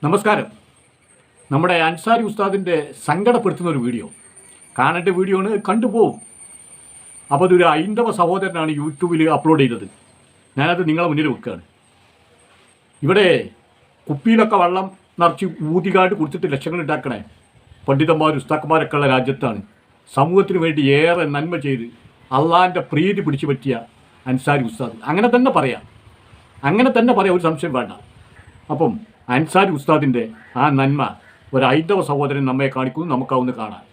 നമസ്കാരം. നമ്മുടെ അൻസാരി ഉസ്താദിൻ്റെ സങ്കടപ്പെടുത്തുന്ന ഒരു വീഡിയോ കാണേണ്ട വീഡിയോ ആണ്, കണ്ടുപോകും. അപ്പോൾ അതൊരു ഹൈന്ദവ സഹോദരനാണ് യൂട്യൂബിൽ അപ്ലോഡ് ചെയ്തത്. ഞാനത് നിങ്ങളെ മുന്നിൽ വെക്കുകയാണ്. ഇവിടെ കുപ്പിയിലൊക്കെ വെള്ളം നിറച്ച് ഊതികാട് കൊടുത്തിട്ട് ലക്ഷങ്ങൾ ഉണ്ടാക്കണേ പണ്ഡിതന്മാർ ഉസ്താക്കന്മാരൊക്കെ ഉള്ള രാജ്യത്താണ് സമൂഹത്തിന് വേണ്ടി ഏറെ നന്മ ചെയ്ത് അള്ളാഹിൻ്റെ പ്രീതി പിടിച്ചു പറ്റിയ അൻസാരി ഉസ്താദ്. അങ്ങനെ തന്നെ പറയാം, ഒരു സംശയം വേണ്ട. അപ്പം അൻസാരി ഉസ്താദിൻ്റെ ആ നന്മ ഒരു ഹൈന്ദവ സഹോദരൻ നമ്മെ കാണിക്കുന്നു. നമുക്കാവുന്ന കാണാൻ.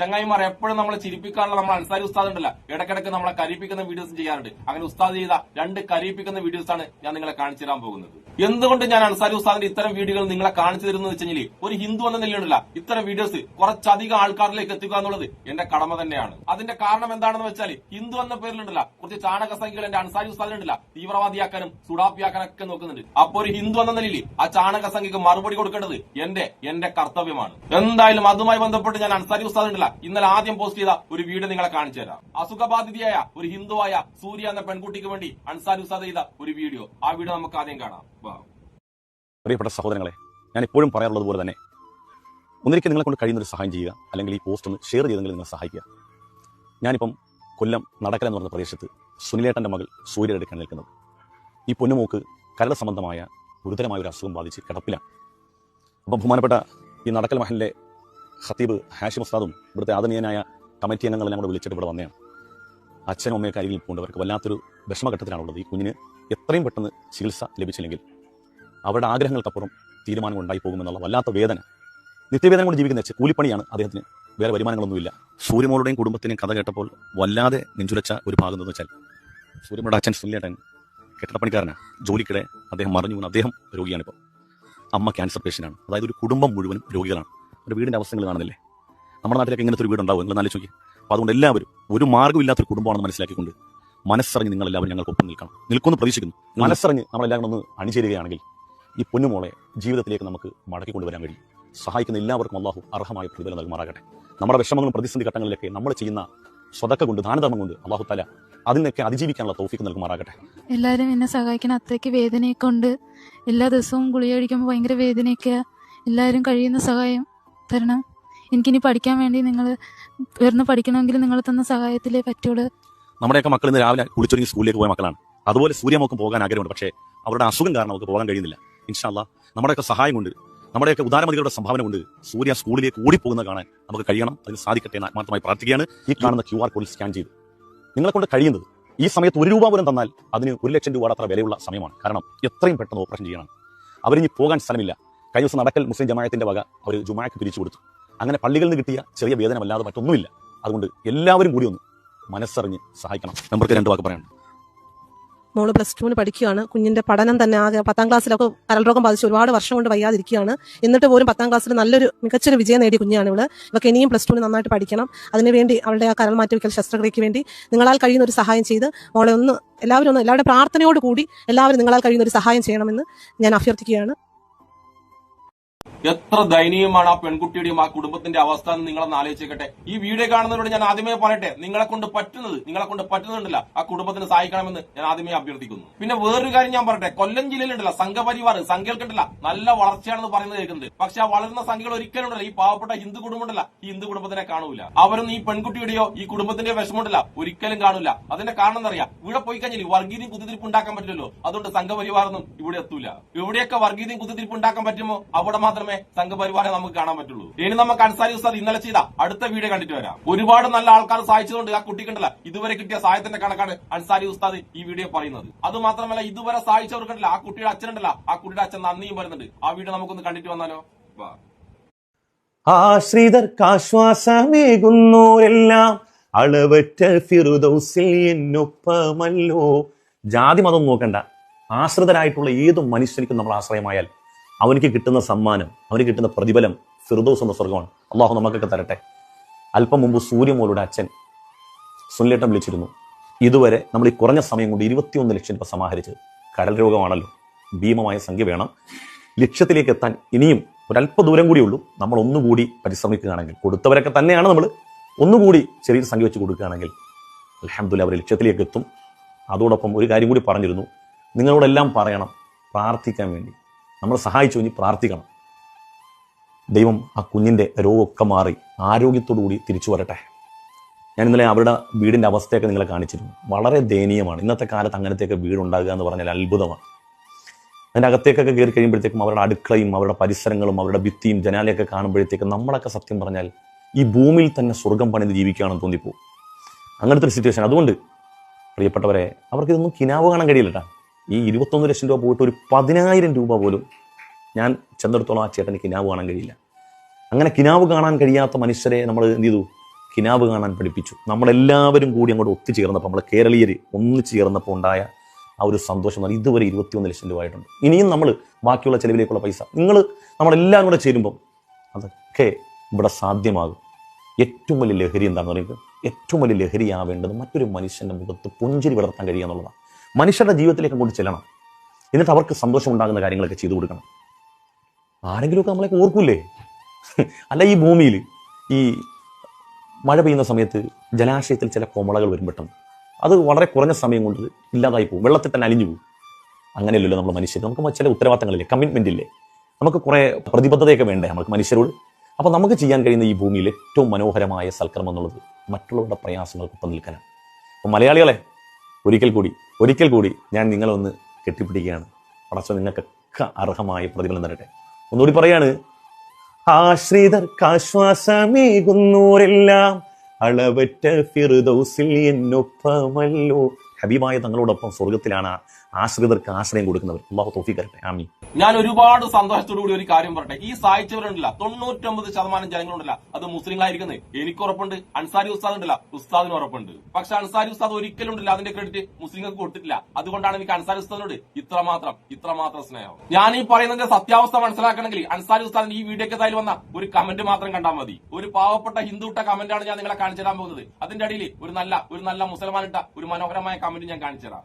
ചങ്ങായിമാർ എപ്പോഴും നമ്മളെ ചിരിപ്പിക്കാനുള്ള നമ്മൾ അൻസാരി ഉസ്താദ് ഉണ്ടല്ല, ഇടയ്ക്കിടയ്ക്ക് നമ്മളെ കരീപ്പിക്കുന്ന വീഡിയോസ് ചെയ്യാറുണ്ട്. അങ്ങനെ ഉസ്താദ് ചെയ്ത 2 കരീപ്പിക്കുന്ന വീഡിയോസ് ആണ് ഞാൻ നിങ്ങളെ കാണിച്ചു തരാൻ പോകുന്നത്. എന്തുകൊണ്ട് ഞാൻ അൻസാരി ഉസ്താദിന്റെ ഇത്തരം വീഡിയോകൾ നിങ്ങളെ കാണിച്ചു തരുന്നത് വെച്ചാൽ, ഒരു ഹിന്ദു എന്ന നിലയിലുള്ള ഇത്തരം വീഡിയോസ് കുറച്ചധികം ആൾക്കാരിലേക്ക് എത്തിക്കുക എന്നുള്ളത് എന്റെ കടമ തന്നെയാണ്. അതിന്റെ കാരണം എന്താണെന്ന് വെച്ചാൽ, ഹിന്ദു എന്ന പേരിലുണ്ടല്ല കുറച്ച് ചാണക സംഖ്യകൾ എന്റെ അൻസാരി ഉസ്താദിനുണ്ടല്ല തീവ്രവാദിയാക്കാനും സുഡാപ്പിയാക്കാനൊക്കെ നോക്കുന്നുണ്ട്. അപ്പൊ ഒരു ഹിന്ദു എന്ന നിലയിൽ ആ ചാണക സംഖ്യക്ക് മറുപടി കൊടുക്കേണ്ടത് എന്റെ കർത്തവ്യമാണ്. എന്തായാലും അതുമായി ബന്ധപ്പെട്ട് ഞാൻ അൻസാരി ഉസ്താദ് ഉണ്ടല്ല ഇന്നലെ ആദ്യം പോസ്റ്റ് ചെയ്ത ഒരു വീഡിയോ നിങ്ങളെ കാണിച്ചു തരാം. അസുഖബാധിതയായ ഒരു ഹിന്ദുവായ സൂര്യ എന്ന പെൺകുട്ടിക്ക് വേണ്ടി അൻസാരി ഉസ്താദ് ചെയ്ത ഒരു വീഡിയോ. ആ വീഡിയോ നമുക്ക് ആദ്യം കാണാം. പ്രിയപ്പെട്ട സഹോദരങ്ങളെ, ഞാൻ എപ്പോഴും പറയാറുള്ളത് പോലെ തന്നെ ഒന്നിരിക്കും നിങ്ങളെ കൊണ്ട് കഴിയുന്നൊരു സഹായം ചെയ്യുക, അല്ലെങ്കിൽ ഈ പോസ്റ്റ് ഒന്ന് ഷെയർ ചെയ്തെങ്കിൽ നിങ്ങൾ സഹായിക്കുക. ഞാനിപ്പം കൊല്ലം നടക്കൽ എന്ന് പറഞ്ഞ പ്രദേശത്ത് സുനിലേട്ടൻ്റെ മകൾ സൂര്യ എടുക്കാൻ നിൽക്കുന്നത്. ഈ പൊന്നുമോക്ക് കരൾ സംബന്ധമായ ഗുരുതരമായ ഒരു അസുഖം ബാധിച്ച് കിടപ്പിലാണ്. അപ്പം ബഹുമാനപ്പെട്ട ഈ നടക്കൽ മഹലിലെ ഖത്തീബ് ഹാഷിം ഉസ്താദും ഇവിടുത്തെ ആദരണീയനായ കമ്മിറ്റി അംഗങ്ങളെല്ലാം കൂടെ വിളിച്ചിട്ട് ഇവിടെ വന്നതാണ്. അച്ഛനും അമ്മയൊക്കെ അരികിൽ പോകേണ്ടവർക്ക് വല്ലാത്തൊരു വിഷമഘട്ടത്തിലാണുള്ളത്. ഈ കുഞ്ഞിന് എത്രയും പെട്ടെന്ന് ചികിത്സ ലഭിച്ചില്ലെങ്കിൽ അവരുടെ ആഗ്രഹങ്ങൾക്കപ്പുറം തീരുമാനം ഉണ്ടായി പോകുമെന്നുള്ള വല്ലാത്ത വേദന. നിത്യവേദന കൊണ്ട് ജീവിക്കുന്ന കൂലിപ്പണിയാണ് അദ്ദേഹത്തിന്, വേറെ വരുമാനങ്ങളൊന്നുമില്ല. സൂര്യമോളുടെയും കുടുംബത്തിനെയും കഥ കേട്ടപ്പോൾ വല്ലാതെ നെഞ്ചുലച്ച ഒരു ഭാഗം എന്ന് വെച്ചാൽ, സൂര്യമോളുടെ അച്ഛൻ സുനിലേട്ടൻ കെട്ടിടപ്പണിക്കാരനാണ്. ജോലിക്കിടെ അദ്ദേഹം മറിഞ്ഞു പോകുന്ന അദ്ദേഹം രോഗിയാണിപ്പോൾ. അമ്മ ക്യാൻസർ പേഷ്യൻ്റാണ്. അതായത് ഒരു കുടുംബം മുഴുവനും രോഗികളാണ്. ഒരു വീടിൻ്റെ അവസ്ഥകൾ കാണുന്നില്ലേ? നമ്മുടെ നാട്ടിലൊക്കെ ഇങ്ങനത്തെ ഒരു വീടുണ്ടാവും, നിങ്ങൾ നല്ല ചോദിക്കുക. അപ്പോൾ അതുകൊണ്ട് എല്ലാവരും ഒരു മാർഗ്ഗമില്ലാത്തൊരു കുടുംബമാണെന്ന് മനസ്സിലാക്കിക്കൊണ്ട് മനസ്സറിഞ്ഞ് നിങ്ങളെല്ലാവരും ഞങ്ങൾക്കൊപ്പം നിൽക്കുമെന്ന് പ്രതീക്ഷിക്കുന്നു. മനസ്സറിഞ്ഞ് നമ്മളെല്ലാവരും ഒന്ന് അണിചേരുകയാണെങ്കിൽ ഈ പൊന്നുമോളെ ജീവിതത്തിലേക്ക് നമുക്ക് മടക്കി കൊണ്ടുവരാൻ കഴിയും. സഹായിക്കുന്ന എല്ലാവർക്കും അള്ളാഹു അർഹമായ പ്രതിഫലം നൽകുമാറാകട്ടെ. നമ്മുടെ വിഷമങ്ങളും പ്രതിസന്ധി ഘട്ടങ്ങളിലൊക്കെ നമ്മൾ ചെയ്യുന്ന സ്വതക്ക കൊണ്ട്, ദാനധർമ്മം കൊണ്ട് അള്ളാഹു തആല അതിനൊക്കെ അതിജീവിക്കാനുള്ള തൗഫീഖ് നൽകുമാറാകട്ടെ. എല്ലാവരും എന്നെ സഹായിക്കണം. അത്രയ്ക്ക് വേദനയൊക്കെ ഉണ്ട്. എല്ലാ ദിവസവും ഗുളിക കഴിക്കുമ്പോൾ ഭയങ്കര വേദനയൊക്കെ. എല്ലാവരും കഴിയുന്ന സഹായം തരണം. എനിക്കിനി പഠിക്കാൻ വേണ്ടി നിങ്ങൾ ഉയർന്ന് പഠിക്കണമെങ്കിൽ നിങ്ങൾ തന്ന സഹായത്തിലേ പറ്റുള്ളൂ. നമ്മുടെയൊക്കെ മക്കൾ ഇന്ന് രാവിലെ കുളിച്ചൊരുങ്ങി സ്കൂളിലേക്ക് പോയ മക്കളാണ്. അതുപോലെ സൂര്യമോക്കും പോകാൻ ആഗ്രഹമുണ്ട്. പക്ഷേ അവരുടെ അസുഖം കാരണം അവർക്ക് പോകാൻ കഴിയുന്നില്ല. ഇൻഷാ അല്ലാഹ് നമ്മുടെയൊക്കെ സഹായം കൊണ്ട്, നമ്മുടെയൊക്കെ ഉദാരമതികളുടെ സംഭാവന കൊണ്ട് സൂര്യ സ്കൂളിലേക്ക് ഓടിപ്പോകുന്നത് കാണാൻ നമുക്ക് കഴിയണം. അതിന് സാധിക്കട്ടെ എന്ന് ആത്മാർത്ഥമായി പ്രാർത്ഥിക്കുകയാണ്. ഈ കാണുന്ന QR കോഡിൽ സ്കാൻ ചെയ്ത് നിങ്ങളെ കൊണ്ട് കഴിയുന്നത് ഈ സമയത്ത് 1 രൂപ പോലും തന്നാൽ അതിന് 1 ലക്ഷം രൂപ അത്ര വിലയുള്ള സമയമാണ്. കാരണം എത്രയും പെട്ടെന്ന് ഓപ്പറേഷൻ ചെയ്യണം. അവരിനി പോകാൻ സ്ഥലമില്ല. കഴിഞ്ഞ ദിവസം നടക്കൽ മുസ്ലിം ജമാഅത്തിന്റെ വക അവർ ജുമാഅക്ക് പിരിച്ചു കൊടുത്തു. അങ്ങനെ പള്ളികളിൽ നിന്ന് കിട്ടിയ ചെറിയ വേദനമല്ലാതെ മറ്റൊന്നുമില്ല. അതുകൊണ്ട് എല്ലാവരും കൂടി ഒന്ന് മനസ്സറിഞ്ഞ് സഹായിക്കണം. നമ്പർക്ക് 2 വാക്ക് പറയാനുണ്ട്. മോള് +2 പഠിക്കുകയാണ്. കുഞ്ഞിന്റെ പഠനം തന്നെ ആകെ 10ാം ക്ലാസ്സിലൊക്കെ കരൾ രോഗം ബാധിച്ച് ഒരുപാട് വർഷം കൊണ്ട് വയ്യാതിരിക്കുകയാണ്. എന്നിട്ട് പോലും 10ാം ക്ലാസ്സിൽ മികച്ചൊരു വിജയം നേടിയ കുഞ്ഞാണ് ഇവള്. ഇവർക്ക് ഇനിയും +2 നന്നായിട്ട് പഠിക്കണം. അതിനുവേണ്ടി അവളുടെ ആ കരൾ മാറ്റിവെക്കൽ ശസ്ത്രക്രിയയ്ക്ക് വേണ്ടി നിങ്ങളാൽ കഴിയുന്ന ഒരു സഹായം ചെയ്ത് മോളെ എല്ലാവരുടെ പ്രാർത്ഥനയോട് കൂടി എല്ലാവരും നിങ്ങളാൽ കഴിയുന്ന ഒരു സഹായം ചെയ്യണമെന്ന് ഞാൻ അഭ്യർത്ഥിക്കുകയാണ്. എത്ര ദയനീയമാണ് ആ പെൺകുട്ടിയുടെയും ആ കുടുംബത്തിന്റെ അവസ്ഥ എന്ന് നിങ്ങളൊന്ന് ആലോചിക്കട്ടെ. ഈ വീഡിയോ കാണുന്നവരോട് ഞാൻ ആദ്യമേ പറയട്ടെ, നിങ്ങളെ കൊണ്ട് പറ്റുന്നുണ്ടല്ല ആ കുടുംബത്തിന് സഹായിക്കണമെന്ന് ഞാൻ ആദ്യമേ അഭ്യർത്ഥിക്കുന്നു. പിന്നെ വേറൊരു കാര്യം ഞാൻ പറയട്ടെ, കൊല്ലം ജില്ലയിലുണ്ടല്ല സംഘപരിവാർ, സംഖ്യകൾക്കുണ്ടല്ല നല്ല വളർച്ചയാണെന്ന് പറയുന്നത് കേൾക്കുന്നത്. പക്ഷെ ആ വളരുന്ന സംഖ്യകൾ ഒരിക്കലും ഉണ്ടല്ല ഈ പാവപ്പെട്ട ഹിന്ദു കുടുംബമുണ്ടല്ല ഈ ഹിന്ദു കുടുംബത്തിനെ കാണൂല. അവരൊന്നും ഈ പെൺകുട്ടിയുടെയോ ഈ കുടുംബത്തിന്റെ വിഷമമുണ്ടല്ല ഒരിക്കലും കാണൂല. അതിന്റെ കാരണം എന്താ അറിയാം? ഇവിടെ പോയി കഴിഞ്ഞാൽ വർഗീയതയും കുത്തിത്തിരിപ്പ് ഉണ്ടാക്കാൻ പറ്റില്ലല്ലോ. അതുകൊണ്ട് സംഘപരിവാറൊന്നും ഇവിടെ എത്തൂല. എവിടെയൊക്കെ വർഗീയതയും കുത്തിത്തിരിപ്പ് ഉണ്ടാക്കാൻ പറ്റുമോ അവിടെ മാത്രമേ സംഘപരിവാരെ നമുക്ക് കാണാൻ പറ്റുള്ളൂ. ഇനി നമുക്ക് അൻസാരി ഉസ്താദ് ഇന്നലെ ചെയ്ത അടുത്ത വീഡിയോ കണ്ടിട്ട് വരാം. ഒരുപാട് നല്ല ആൾക്കാർ സഹായിച്ചതുകൊണ്ട് ആ കുട്ടിക്കുണ്ടല്ല ഇതുവരെ കിട്ടിയ സഹായത്തിന്റെ കണക്കാണ് അൻസാരി ഉസ്താദ് ഈ വീഡിയോ പറയുന്നത്. അത് മാത്രമല്ല ഇതുവരെ സഹായിച്ചവർക്കുണ്ടല്ല ആ കുട്ടിയുടെ അച്ഛനുണ്ടല്ല ആ കുട്ടിയുടെ അച്ഛൻ നന്ദിയും പറയുന്നുണ്ട്. ആ വീഡിയോ നമുക്കൊന്ന് കണ്ടിട്ട് വന്നാലോ? ആശ്രിതർക്കാശ്വാസമേകുന്നോരെല്ലാം അളവറ്റ ഫിർദൗസിൽ എന്നൊപ്പമല്ലോ. ജാതി മതം നോക്കണ്ട. ആശ്രിതരായിട്ടുള്ള ഏത് മനുഷ്യനിക്കും നമ്മൾ ആശ്രയമായാൽ അവനിക്ക് കിട്ടുന്ന സമ്മാനം, അവന് കിട്ടുന്ന പ്രതിഫലം ഫിർദൗസ് എന്ന സ്വർഗമാണ്. അള്ളാഹു നമുക്കൊക്കെ തരട്ടെ. അല്പം മുമ്പ് സൂര്യമോളുടെ അച്ഛൻ സുനിലേട്ടൻ വിളിച്ചിരുന്നു. ഇതുവരെ നമ്മൾ ഈ കുറഞ്ഞ സമയം കൊണ്ട് 21 ലക്ഷം രൂപ സമാഹരിച്ച്. കരൾ രോഗമാണല്ലോ, ഭീമമായ സംഖ്യ വേണം. ലക്ഷ്യത്തിലേക്ക് എത്താൻ ഇനിയും ഒരല്പ ദൂരം കൂടി ഉള്ളൂ. നമ്മൾ ഒന്നുകൂടി പരിശ്രമിക്കുകയാണെങ്കിൽ, കൊടുത്തവരൊക്കെ തന്നെയാണ് നമ്മൾ ഒന്നുകൂടി ചെറിയൊരു സംഖ്യ വെച്ച് കൊടുക്കുകയാണെങ്കിൽ അൽഹംദുലില്ലാഹ് അവർ ലക്ഷ്യത്തിലേക്ക് എത്തും. അതോടൊപ്പം ഒരു കാര്യം കൂടി പറഞ്ഞിരുന്നു, നിങ്ങളോടെല്ലാം പറയണം പ്രാർത്ഥിക്കാൻ വേണ്ടി. നമ്മൾ സഹായിച്ചു ഇനി പ്രാർത്ഥിക്കണം. ദൈവം ആ കുഞ്ഞിൻ്റെ രോഗമൊക്കെ മാറി ആരോഗ്യത്തോടു കൂടി തിരിച്ചു വരട്ടെ. ഞാൻ ഇന്നലെ അവരുടെ വീടിൻ്റെ അവസ്ഥയൊക്കെ നിങ്ങളെ കാണിച്ചിരുന്നു. വളരെ ദയനീയമാണ്. ഇന്നത്തെ കാലത്ത് അങ്ങനത്തെയൊക്കെ വീടുണ്ടാകുക എന്ന് പറഞ്ഞാൽ അത്ഭുതമാണ്. അതിൻ്റെ അകത്തേക്കൊക്കെ കയറി കഴിയുമ്പോഴത്തേക്കും അവരുടെ അടുക്കളയും അവരുടെ പരിസരങ്ങളും അവരുടെ ഭിത്തിയും ജനാലയൊക്കെ കാണുമ്പോഴത്തേക്കും നമ്മളൊക്കെ സത്യം പറഞ്ഞാൽ ഈ ഭൂമിയിൽ തന്നെ സ്വർഗം പണിത് ജീവിക്കുകയാണെന്ന് തോന്നിപ്പോകും. അങ്ങനത്തെ ഒരു സിറ്റുവേഷൻ. അതുകൊണ്ട് പ്രിയപ്പെട്ടവരെ, അവർക്കിതൊന്നും കിനാവ് കാണാൻ കഴിയില്ല കേട്ടോ. ഈ 21 ലക്ഷം രൂപ പോയിട്ട് ഒരു 10,000 രൂപ പോലും ഞാൻ ചെന്നെടുത്തോളം ആ ചേട്ടന് കിനാവ് കാണാൻ കഴിയില്ല. അങ്ങനെ കിനാവ് കാണാൻ കഴിയാത്ത മനുഷ്യരെ നമ്മൾ എന്ത് ചെയ്തു? കിനാവ് കാണാൻ പഠിപ്പിച്ചു. നമ്മളെല്ലാവരും കൂടി അങ്ങോട്ട് ഒത്തുചേർന്നപ്പോൾ, നമ്മൾ കേരളീയർ ഒന്നിച്ചു ചേർന്നപ്പോൾ ഉണ്ടായ ആ ഒരു സന്തോഷം എന്ന് പറഞ്ഞാൽ ഇതുവരെ 21 ലക്ഷം രൂപ ആയിട്ടുണ്ട്. ഇനിയും നമ്മൾ ബാക്കിയുള്ള ചെലവിലേക്കുള്ള പൈസ നമ്മളെല്ലാം കൂടെ ചേരുമ്പം അതൊക്കെ ഇവിടെ സാധ്യമാകും. ഏറ്റവും വലിയ ലഹരി എന്താണെന്ന് പറയുന്നത്, ഏറ്റവും വലിയ ലഹരിയാവേണ്ടത് മറ്റൊരു മനുഷ്യൻ്റെ മുഖത്ത് പുഞ്ചിരി വിടർത്താൻ കഴിയുക എന്നുള്ളതാണ്. മനുഷ്യരുടെ ജീവിതത്തിലേക്ക് അങ്ങോട്ട് ചെല്ലണം. എന്നിട്ട് അവർക്ക് സന്തോഷം ഉണ്ടാകുന്ന കാര്യങ്ങളൊക്കെ ചെയ്തു കൊടുക്കണം. ആരെങ്കിലുമൊക്കെ നമ്മളെ ഓർക്കൂലേ? അല്ല, ഈ ഭൂമിയിൽ ഈ മഴ പെയ്യുന്ന സമയത്ത് ജലാശയത്തിൽ ചില കൊമളകൾ വരും പെട്ടെന്ന്. അത് വളരെ കുറഞ്ഞ സമയം കൊണ്ട് ഇല്ലാതായി പോകും, വെള്ളത്തിൽ തന്നെ അലിഞ്ഞു പോകും. അങ്ങനെയല്ലല്ലോ നമ്മൾ മനുഷ്യർ. നമുക്ക് ചില ഉത്തരവാദിത്തങ്ങളില്ലേ, കമ്മിറ്റ്മെൻ്റ് ഇല്ലേ, നമുക്ക് കുറേ പ്രതിബദ്ധതയൊക്കെ വേണ്ടേ നമുക്ക് മനുഷ്യരോട്. അപ്പോൾ നമുക്ക് ചെയ്യാൻ കഴിയുന്ന ഈ ഭൂമിയിൽ ഏറ്റവും മനോഹരമായ സൽക്കർമ്മം എന്നുള്ളത് മറ്റുള്ളവരുടെ പ്രയാസങ്ങൾക്കൊപ്പം നിൽക്കാനാണ്. അപ്പോൾ മലയാളികളെ, ഒരിക്കൽ കൂടി ഞാൻ നിങ്ങളൊന്ന് കെട്ടിപ്പിടിക്കുകയാണ്. പടച്ചോ നിങ്ങൾക്കൊക്കെ അർഹമായ പ്രതിഫലം തരട്ടെ. ഒന്നുകൂടി പറയാണ്, ആശ്രിതർക്കാശ്വാസമേകുന്നോരെല്ലാം അളവറ്റ ഫിർദൗസിൽ എന്നൊപ്പമല്ലോ. ഹബീബായ തങ്ങളോടൊപ്പം സ്വർഗത്തിലാണ് ആശ്രിതർക്ക് ആശ്രയം കൊടുക്കുന്നവർ. അല്ലാഹു തൗഫീഖ് തരട്ടെ. ആമീൻ. ഞാൻ ഒരുപാട് സന്തോഷത്തോടു കൂടി ഒരു കാര്യം പറയട്ടെ. ഈ സഹായിച്ചവരുണ്ടല്ല 99% ജനങ്ങളുണ്ടല്ല അത് മുസ്ലിങ്ങളായിരിക്കുന്നത് എനിക്ക് ഉറപ്പുണ്ട്. അൻസാരി ഉസ്താദ് ഉണ്ടല്ല, ഉസ്താദിന് ഉറപ്പുണ്ട്. പക്ഷെ അൻസാരി ഉസ്താദ് ഒരിക്കലും ഉണ്ടല്ല അതിന്റെ ക്രെഡിറ്റ് മുസ്ലിങ്ങൾക്ക് കൊടുത്തിട്ടില്ല. അതുകൊണ്ടാണ് എനിക്ക് അൻസാരി ഉസ്താദിനോട് ഇത്രമാത്രം സ്നേഹം. ഞാൻ ഈ പറയുന്നതിന്റെ സത്യാവസ്ഥ മനസ്സിലാക്കണമെങ്കിൽ അൻസാരി ഉസ്താദിന്റെ ഈ വീഡിയോക്ക് തായിൽ വന്ന ഒരു കമന്റ് മാത്രം കണ്ടാൽ മതി. ഒരു പാവപ്പെട്ട ഹിന്ദുട്ട കമന്റാണ് ഞാൻ നിങ്ങളെ കാണിച്ചു തരാൻ പോകുന്നത്. അതിന്റെ അടിയിൽ ഒരു നല്ല മുസൽമാൻ ഇട്ട ഒരു മനോഹരമായ കമന്റ് ഞാൻ കാണിച്ചു തരാം.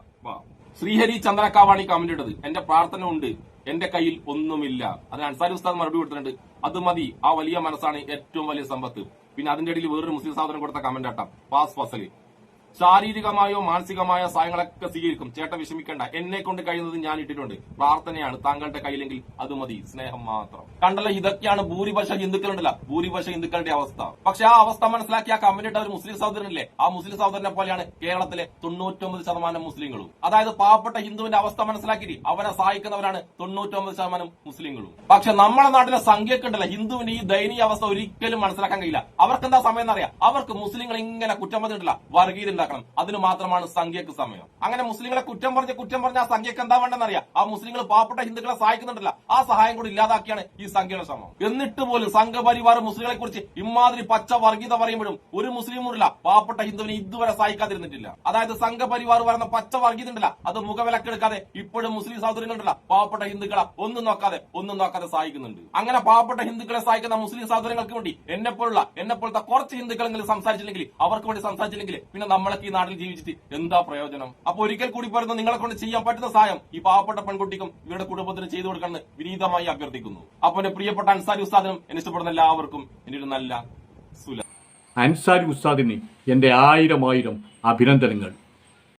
ശ്രീഹരി ചന്ദ്രക്കാവാണ് ഈ കമന്റ് ഇട്ടത്. എന്റെ പ്രാർത്ഥന ഉണ്ട്, എന്റെ കയ്യിൽ ഒന്നുമില്ല. അതിന് അൻസാരി ഉസ്താദ് മറുപടി കൊടുത്തിട്ടുണ്ട്, അത് മതി, ആ വലിയ മനസ്സാണ് ഏറ്റവും വലിയ സമ്പത്ത്. പിന്നെ അതിന്റെ ഇടയിൽ വേറൊരു മുസ്ലിം സഹോദരൻ കൊടുത്ത കമന്റ് ആട്ടാം. പാസ് ഫസല്, ശാരീരികമായോ മാനസികമായോ സഹായങ്ങളൊക്കെ സ്വീകരിക്കും, ചേട്ടൻ വിഷമിക്കേണ്ട, എന്നെ കൊണ്ട് കഴിയുന്നത് ഞാൻ ഇട്ടിട്ടുണ്ട്, പ്രാർത്ഥനയാണ്, താങ്കളുടെ കയ്യിലെങ്കിൽ അത് മതി, സ്നേഹം മാത്രം. കണ്ടല്ലോ, ഇതൊക്കെയാണ് ഭൂരിപക്ഷം ഹിന്ദുക്കളുടെ അവസ്ഥ. പക്ഷെ ആ അവസ്ഥ മനസ്സിലാക്കി ആ കമന്റ് ഇട്ട ഒരു മുസ്ലിം സഹോദരനില്ലേ, ആ മുസ്ലിം സഹോദരനെ പോലെയാണ് കേരളത്തിലെ 99% മുസ്ലിങ്ങളും. അതായത് പാവപ്പെട്ട ഹിന്ദുവിന്റെ അവസ്ഥ മനസ്സിലാക്കി അവനെ സഹായിക്കുന്നവരാണ് 99% മുസ്ലിങ്ങളും. പക്ഷെ നമ്മുടെ നാട്ടിലെ സംഖ്യക്ക് ഉണ്ടല്ലോ ഹിന്ദുവിന്റെ ഈ ദയനീയ അവസ്ഥ ഒരിക്കലും മനസ്സിലാക്കാൻ കഴിയില്ല. അവർക്ക് എന്താ സമയം എന്നറിയാം, അവർക്ക് മുസ്ലിങ്ങൾ ഇങ്ങനെ കുറ്റം പറഞ്ഞിട്ടില്ല, വർഗീയത. അതിന് മാത്രമാണ് സംഖ്യക്ക് സമയം. അങ്ങനെ മുസ്ലിങ്ങളെ കുറ്റം പറഞ്ഞ ആ സംഖ്യക്ക് എന്താ വേണ്ടെന്നറിയാം. ആ മുസ്ലിങ്ങൾ പാവപ്പെട്ട ഹിന്ദുക്കളെ സഹായിക്കുന്നുണ്ടല്ല, ആ സഹായം കൂടി ഇല്ലാതാക്കിയാണ് ഈ സംഖ്യയുടെ ശ്രമം. എന്നിട്ട് പോലും സംഘപരിവാർ മുസ്ലിങ്ങളെ കുറിച്ച് ഇമാതിരി പച്ച വർഗീയത പറയുമ്പോഴും ഒരു മുസ്ലിമുമില്ല പാവപ്പെട്ട ഹിന്ദുവിനെ ഇതുവരെ സഹായിക്കാതിരുന്നിട്ടില്ല. അതായത് സംഘപരിവാർ പറയുന്ന പച്ച വർഗീയത ഉണ്ടല്ല, അത് മുഖവിലക്കെടുക്കാതെ ഇപ്പോഴും മുസ്ലിം സഹോദരങ്ങളുണ്ടല്ല പാവപ്പെട്ട ഹിന്ദുക്കളെ ഒന്നും നോക്കാതെ സഹായിക്കുന്നുണ്ട്. അങ്ങനെ പാവപ്പെട്ട ഹിന്ദുക്കളെ സഹായിക്കുന്ന മുസ്ലിം സഹോദരങ്ങൾക്ക് വേണ്ടി എന്നെപ്പോലത്തെ കുറച്ച് ഹിന്ദുക്കളെങ്കിലും സംസാരിച്ചില്ലെങ്കിൽ, അവർക്ക് വേണ്ടി സംസാരിച്ചില്ലെങ്കിൽ പിന്നെ നമ്മളൊക്കെ ഈ നാട്ടിൽ ജീവിച്ചിട്ട് എന്താ പ്രയോജനം? അപ്പൊ ഒരിക്കൽ കൂടി പറയുന്നത്, നിങ്ങളെ കൊണ്ട് ചെയ്യാൻ പറ്റുന്ന സഹായം ഈ പാവപ്പെട്ട പെൺകുട്ടിക്കും ഇവരുടെ കുടുംബത്തിന് ചെയ്തു കൊടുക്കണമെന്ന് വിനീതമായി അഭ്യർത്ഥിക്കുന്നു. അപ്പൊ എന്റെ പ്രിയപ്പെട്ട അൻസാരി ഉസ്താദിനും എന്നെ ഇഷ്ടപ്പെടുന്ന എല്ലാവർക്കും എന്റെ ഒരു നല്ല അൻസാരി ഉസ്താദിന് എന്റെ 1000 അഭിനന്ദനങ്ങൾ.